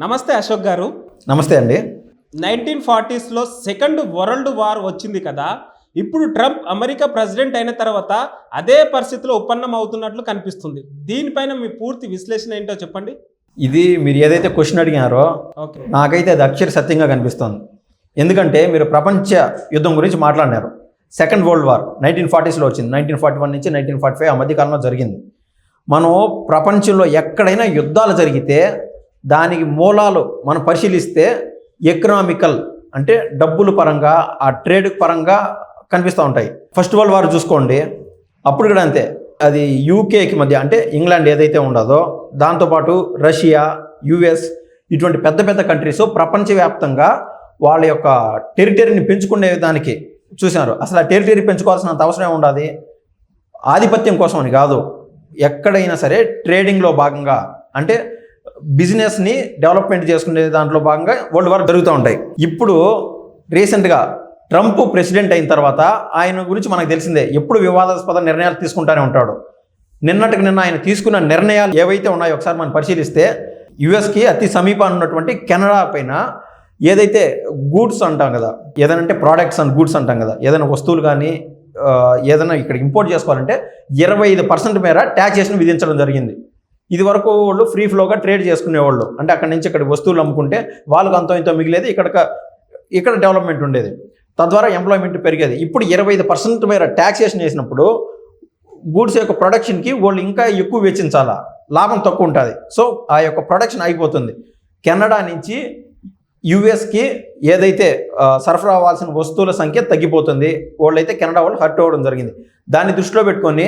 నమస్తే అశోక్ గారు. నమస్తే అండి. 1940స్లో సెకండ్ వరల్డ్ వార్ వచ్చింది కదా. ఇప్పుడు ట్రంప్ అమెరికా ప్రెసిడెంట్ అయిన తర్వాత అదే పరిస్థితిలో ఉత్పన్నం అవుతున్నట్లు కనిపిస్తుంది. దీనిపైన మీ పూర్తి విశ్లేషణ ఏంటో చెప్పండి. ఇది మీరు ఏదైతే క్వశ్చన్ అడిగారో నాకైతే అది అక్షర సత్యంగా కనిపిస్తుంది. ఎందుకంటే మీరు ప్రపంచ యుద్ధం గురించి మాట్లాడినారు. సెకండ్ వరల్డ్ వార్ 1940స్లో వచ్చింది. 1941 నుంచి 1945 ఆ మధ్యకాలంలో జరిగింది. మనం ప్రపంచంలో ఎక్కడైనా యుద్ధాలు జరిగితే దానికి మూలాలు మనం పరిశీలిస్తే ఎకనామికల్ అంటే డబ్బుల పరంగా ఆ ట్రేడ్ పరంగా కనిపిస్తూ ఉంటాయి. ఫస్ట్ వరల్డ్ వార్ చూసుకోండి, అప్పుడు కూడా అంతే. అది యూకేకి మధ్య అంటే ఇంగ్లాండ్ ఏదైతే ఉండదో దాంతోపాటు రష్యా, యుఎస్ ఇటువంటి పెద్ద పెద్ద కంట్రీస్ ప్రపంచవ్యాప్తంగా వాళ్ళ యొక్క టెరిటరీని పెంచుకునే దానికి చూశారు. అసలు ఆ టెరిటరీ పెంచుకోవాల్సినంత అవసరం ఉండదు. ఆధిపత్యం కోసం అని కాదు, ఎక్కడైనా సరే ట్రేడింగ్లో భాగంగా అంటే బిజినెస్ని డెవలప్మెంట్ చేసుకునే దాంట్లో భాగంగా వరల్డ్ వార్ జరుగుతూ ఉంటాయి. ఇప్పుడు రీసెంట్గా ట్రంప్ ప్రెసిడెంట్ అయిన తర్వాత ఆయన గురించి మనకు తెలిసిందే, ఎప్పుడు వివాదాస్పద నిర్ణయాలు తీసుకుంటూనే ఉంటాడు. నిన్నటికి నిన్న ఆయన తీసుకున్న నిర్ణయాలు ఏవైతే ఉన్నాయో ఒకసారి మనం పరిశీలిస్తే యుఎస్కి అతి సమీపాన్ని ఉన్నటువంటి కెనడా పైన ఏదైతే గూడ్స్ అంటాం కదా, ఏదైనా అంటే ప్రోడక్ట్స్ అండ్ గూడ్స్ అంటాం కదా, ఏదైనా వస్తువులు కానీ ఏదైనా ఇక్కడ ఇంపోర్ట్ చేసుకోవాలంటే 25% మేర ట్యాక్సేషన్ విధించడం జరిగింది. ఇది వరకు వాళ్ళు ఫ్రీ ఫ్లోగా ట్రేడ్ చేసుకునేవాళ్ళు, అంటే అక్కడి నుంచి ఇక్కడ వస్తువులు అమ్ముకుంటే వాళ్ళకు అంతో ఇంతో మిగిలేది, ఇక్కడ డెవలప్మెంట్ ఉండేది, తద్వారా ఎంప్లాయ్మెంట్ పెరిగేది. ఇప్పుడు 25% మేర ట్యాక్సేషన్ వేసినప్పుడు గూడ్స్ యొక్క ప్రొడక్షన్కి వాళ్ళు ఇంకా ఎక్కువ వెచ్చించాలా, లాభం తక్కువ ఉంటుంది. సో ఆ యొక్క ప్రొడక్షన్ అయిపోతుంది. కెనడా నుంచి యుఎస్కి ఏదైతే సరఫరా అవ్వాల్సిన వస్తువుల సంఖ్య తగ్గిపోతుంది. వాళ్ళైతే కెనడా వాళ్ళు హర్ట్ అవ్వడం జరిగింది. దాన్ని దృష్టిలో పెట్టుకొని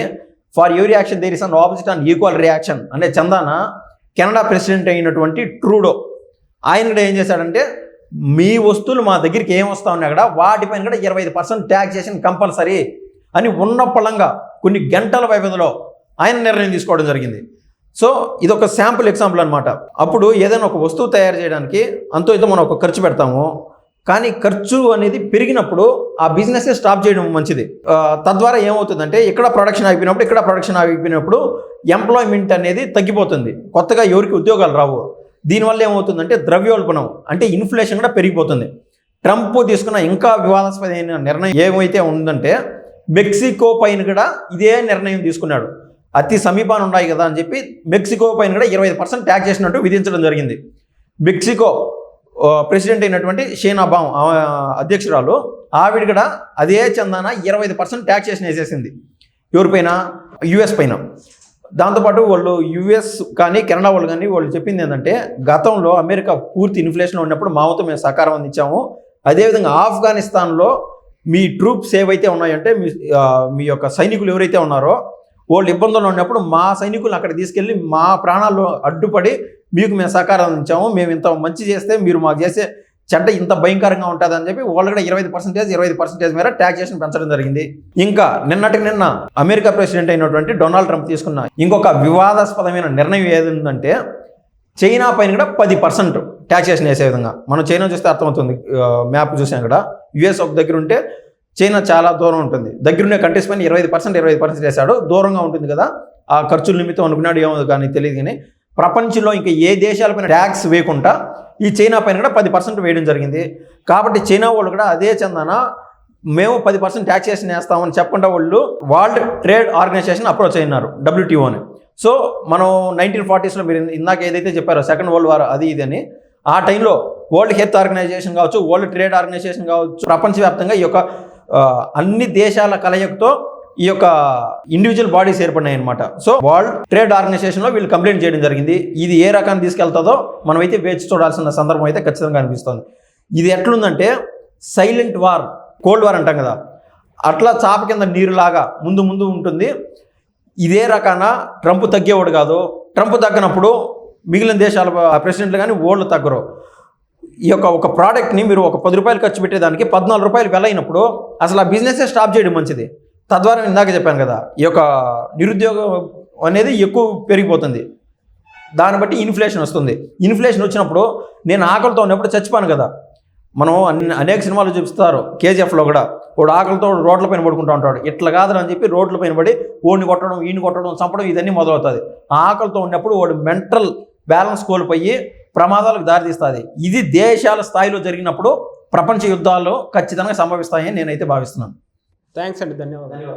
for every action there is an opposite and equal reaction అనే చందాన కెనడా ప్రెసిడెంట్ అయినటువంటి ట్రూడో ఆయన కూడా ఏం చేశాడంటే, మీ వస్తువులు మా దగ్గరికి ఏం వస్తూ ఉన్నాయి అక్కడ వాటిపైన కూడా 25% ట్యాక్సేషన్ కంపల్సరీ అని ఉన్న పళంగా కొన్ని గంటల వ్యవధిలో ఆయన నిర్ణయం తీసుకోవడం జరిగింది. సో ఇదొక శాంపుల్ ఎగ్జాంపుల్ అనమాట. అప్పుడు ఏదైనా ఒక వస్తువు తయారు చేయడానికి అంతో ఇంతో మనం ఒక ఖర్చు పెడతాము, కానీ ఖర్చు అనేది పెరిగినప్పుడు ఆ బిజినెస్ స్టాప్ చేయడం మంచిది. తద్వారా ఏమవుతుందంటే ఇక్కడ ప్రొడక్షన్ ఆగిపోయినప్పుడు ఎంప్లాయ్మెంట్ అనేది తగ్గిపోతుంది, కొత్తగా ఎవరికి ఉద్యోగాలు రావు. దీనివల్ల ఏమవుతుందంటే ద్రవ్యోల్బణం అంటే ఇన్ఫ్లేషన్ కూడా పెరిగిపోతుంది. ట్రంప్ తీసుకున్న ఇంకా వివాదాస్పదమైన నిర్ణయం ఏమైతే ఉందంటే మెక్సికో పైన కూడా ఇదే నిర్ణయం తీసుకున్నాడు. అతి సమీపాన్ని ఉన్నాయి కదా అని చెప్పి మెక్సికో పైన కూడా 25% ట్యాక్స్ చేసినట్టు విధించడం జరిగింది. మెక్సికో ప్రెసిడెంట్ అయినటువంటి షేనాబామ్ అధ్యక్షురాలు ఆవిడ కూడా అదే చందాన 25% ట్యాక్సేషన్ వేసేసింది. ఎవరిపైన? యుఎస్ పైన. దాంతోపాటు వాళ్ళు యుఎస్ కానీ కెనడా వాళ్ళు కానీ వాళ్ళు చెప్పింది ఏంటంటే, గతంలో అమెరికా పూర్తి ఇన్ఫ్లేషన్లో ఉన్నప్పుడు మా వంతు మేము సహకారం అందించాము. అదేవిధంగా ఆఫ్ఘనిస్తాన్లో మీ ట్రూప్స్ ఏవైతే ఉన్నాయంటే మీ యొక్క సైనికులు ఎవరైతే ఉన్నారో వాళ్ళు ఇబ్బందుల్లో ఉన్నప్పుడు మా సైనికులను అక్కడ తీసుకెళ్ళి మా ప్రాణాల్లో అడ్డుపడి మీకు మేము సహకారం అందించాము. మేము ఇంత మంచి చేస్తే మీరు మాకు చేసే చెడ్డ ఇంత భయంకరంగా ఉంటుంది అని చెప్పి వాళ్ళు కూడా 25% మేర ట్యాక్సేషన్ పెంచడం జరిగింది. ఇంకా నిన్నటికి నిన్న అమెరికా ప్రెసిడెంట్ అయినటువంటి డొనాల్డ్ ట్రంప్ తీసుకున్న ఇంకొక వివాదాస్పదమైన నిర్ణయం ఏదంటే, చైనా పైన కూడా 10% ట్యాక్సేషన్ వేసే విధంగా. మనం చైనా చూస్తే అర్థమవుతుంది, మ్యాప్ చూసాం ఇక్కడ యుఎస్ ఒక దగ్గర ఉంటే చైనా చాలా దూరం ఉంటుంది. దగ్గరుండే కంట్రీస్ పైన 25% వేశాడు. దూరంగా ఉంటుంది కదా, ఆ ఖర్చుల నిమిత్తం అనుకున్నాడు ఏమో కానీ తెలియదు. కానీ ప్రపంచంలో ఇంకా ఏ దేశాలపైన ట్యాక్స్ వేయకుండా ఈ చైనా పైన కూడా 10% వేయడం జరిగింది. కాబట్టి చైనా వాళ్ళు కూడా అదే చందాన మేము 10% ట్యాక్సేషన్ వేస్తామని చెప్పకుండా వాళ్ళు వరల్డ్ ట్రేడ్ ఆర్గనైజేషన్ అప్రోచ్ అయినారు, WTOని. సో మనం 1940స్లో మీరు ఇందాక ఏదైతే చెప్పారో సెకండ్ వరల్డ్ వార్ అది ఇది అని, ఆ టైంలో వరల్డ్ హెల్త్ ఆర్గనైజేషన్ కావచ్చు, వరల్డ్ ట్రేడ్ ఆర్గనైజేషన్ కావచ్చు, ప్రపంచవ్యాప్తంగా ఈ యొక్క అన్ని దేశాల కలయికతో ఈ యొక్క ఇండివిజువల్ బాడీస్ ఏర్పడినాయి అనమాట. సో వరల్డ్ ట్రేడ్ ఆర్గనైజేషన్లో వీళ్ళు కంప్లైంట్ చేయడం జరిగింది. ఇది ఏ రకాన్ని తీసుకెళ్తుందో మనమైతే వేచి చూడాల్సిన సందర్భం అయితే ఖచ్చితంగా అనిపిస్తుంది. ఇది ఎట్లుందంటే సైలెంట్ వార్, కోల్డ్ వార్ అంటాం కదా, అట్లా చాప కింద నీరులాగా ముందు ముందు ఉంటుంది. ఇదే రకాన ట్రంప్ తగ్గేవాడు కాదు. ట్రంప్ తగ్గినప్పుడు మిగిలిన దేశాల ప్రెసిడెంట్లు కానీ వాళ్ళు తగ్గరు. ఈ యొక్క ఒక ప్రోడక్ట్ని మీరు ఒక 10 రూపాయలు ఖర్చు పెట్టేదానికి 14 రూపాయలు వెల అయినప్పుడు అసలు ఆ బిజినెస్సే స్టాప్ చేయడం మంచిది. తద్వారా నేను ఇందాక చెప్పాను కదా, ఈ యొక్క నిరుద్యోగం అనేది ఎక్కువ పెరిగిపోతుంది. దాన్ని బట్టి ఇన్ఫ్లేషన్ వస్తుంది. ఇన్ఫ్లేషన్ వచ్చినప్పుడు నేను ఆకలితో ఉన్నప్పుడు చచ్చిపోను కదా. మనం అనేక సినిమాలు చూపిస్తారు, KGFలో కూడా వాడు ఆకలితో రోడ్ల పైన పడుకుంటూ ఉంటాడు. ఇట్లా కాదని అని చెప్పి రోడ్ల పైన పడి ఓడిని కొట్టడం, ఈయన కొట్టడం, చంపడం ఇదన్నీ మొదలవుతుంది. ఆకలితో ఉన్నప్పుడు వాడు మెంటల్ బ్యాలెన్స్ కోల్పోయి ప్రమాదాలకు దారితీస్తుంది. ఇది దేశాల స్థాయిలో జరిగినప్పుడు ప్రపంచ యుద్ధాలు ఖచ్చితంగా సంభవిస్తాయని నేనైతే భావిస్తున్నాను. థ్యాంక్స్ అండి, ధన్యవాదాలు.